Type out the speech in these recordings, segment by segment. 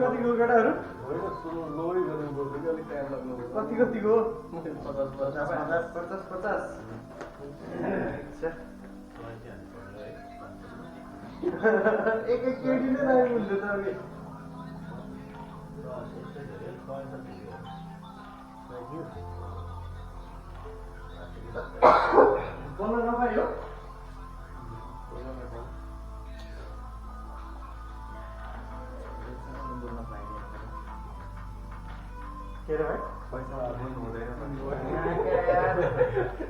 कतिको केटाहरू कतिको 50 एक केटी नै राम्रो हुन्छ त अघि बोल्न नपाइयो के रे भाइ पैसा बोल्नु हुँदैन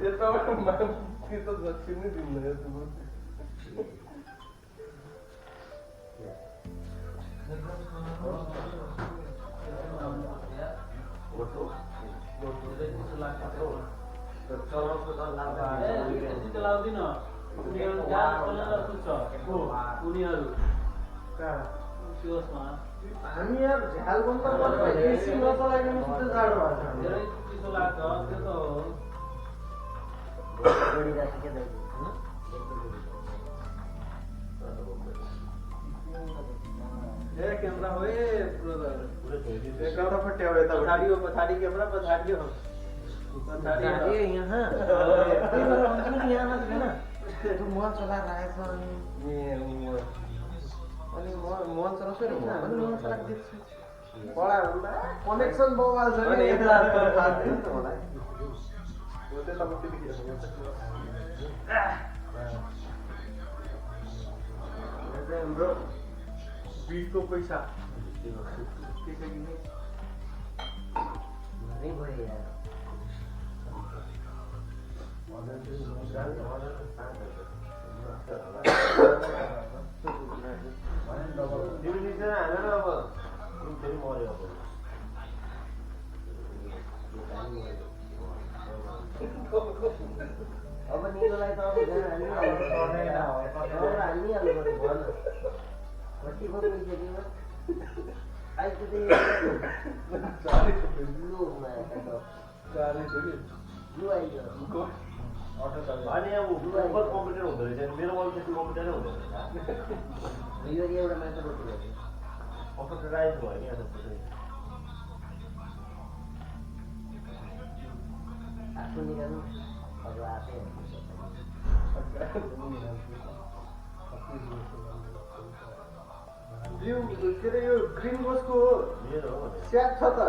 यस्तो मान्छे त जति नै दिँदैन हामी यहाँ झ्याल बन्द एसी नचलाइकन सुत्दै जाडो भएको छ धेरै चिसो लाग्छ त्यो त हो ए क्यामेरा हो ए ब्रदर क्यामेरा फट्यायो यता पछाडि क्यामेरा पछाडि हो पछाडि ए यहाँ यहाँ मात्र हैन त्यो मोबाइल चलाएर आएछ अनि मोबाइल चलाउँछु नि अनि मोबाइल चलाएको देख्छु बडा भन्दा कनेक्सन मोबाइल छ नि यता थाहा छैन त मलाई हो त्यो तपाईँ त्यतिखेर हाम्रो बिटको पैसा के छ कि नै भयो यार अब निलोलाई त अब हाल्नु कति बगिसक्यो कम्प्युटर हुँदो रहेछ मेरो मोबाइल त्यस्तो कम्प्युटरै हुँदो रहेछ यो एउटा मात्र कम्प्युटराइज भयो नि आफू निकाल्नु अब आफै के अरे यो ग्रिन बसको स्याक छ त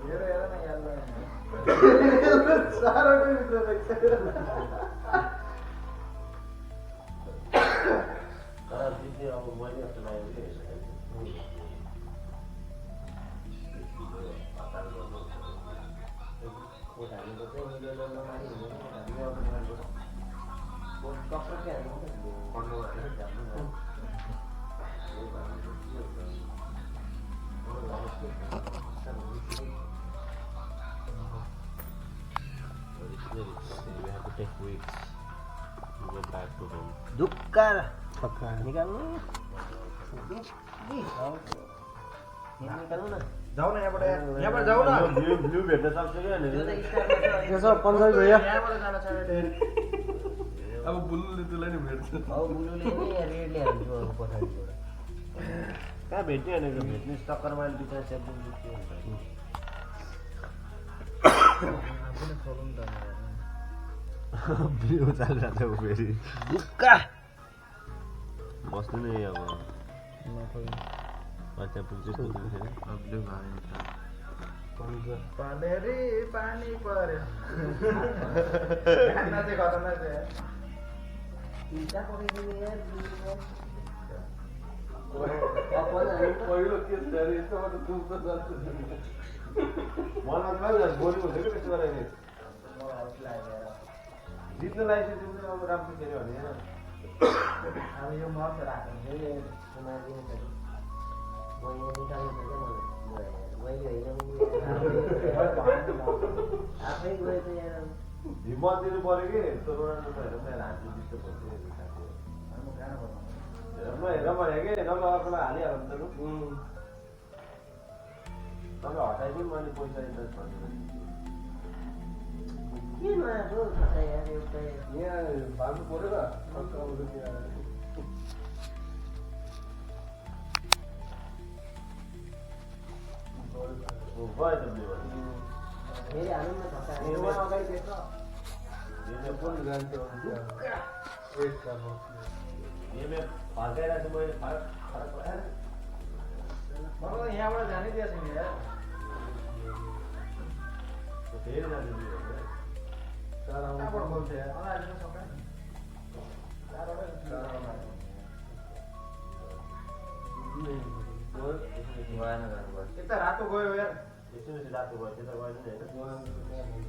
मेरो हेर न याद साह्रै भित्र देख्छ अब मैले जस्तो लाग्यो दुक्का निकाल्नु निकाल्नु न जाऊ न यहाँबाट जाऊ न भ्यू भेट्न सक्छ क्या यसो पञ्चायत भैया यहाँबाट जान छ अब बुल्लुले त्यसलाई नि भेट्छ अब बुल्लुले नि रेडले हाल्छ पछाडिबाट कहाँ भेट्ने भनेको भेट्ने टक्करमा बिचरा सेप्टिङ के हुन्छ आफूले खोल्नु त भिडियो चलिरहेको छ फेरि दुक्का बस्नु नै अब बच्चा पुग्छ पानी रे पानी पर्यो पहिलो के मलाई बोली हुन्छ कि त्यस्तो गरेर जित्नु लाइसेन्स अब राम्रो खेल्यो भने अब यो मर्छ राख्नु मैले आफै गयो त यहाँ हिम्मत दिनु पर्यो कि यस्तो रोनाल्डो हेर मेरो हातले त्यस्तो भन्छ हेर भने कि नभए अर्कोलाई हालिहाल्नु त तपाईँ हटाइदिनु मैले पैसा इन्भेस्ट भन्छु के नआएको यहाँ भाग्नु पऱ्यो त भयो त बिउ फेरि हालौँ न धक्का अगाडि देख्छ फर्काइरहेको छु मैले फरक मलाई यहाँबाट जानै दिएको छैन यार फेरि जानु कहाँबाट बोल्छ यार अगाडि सक्छ यता रातो गयो यार एकछिन रातो भयो त्यता गयो नि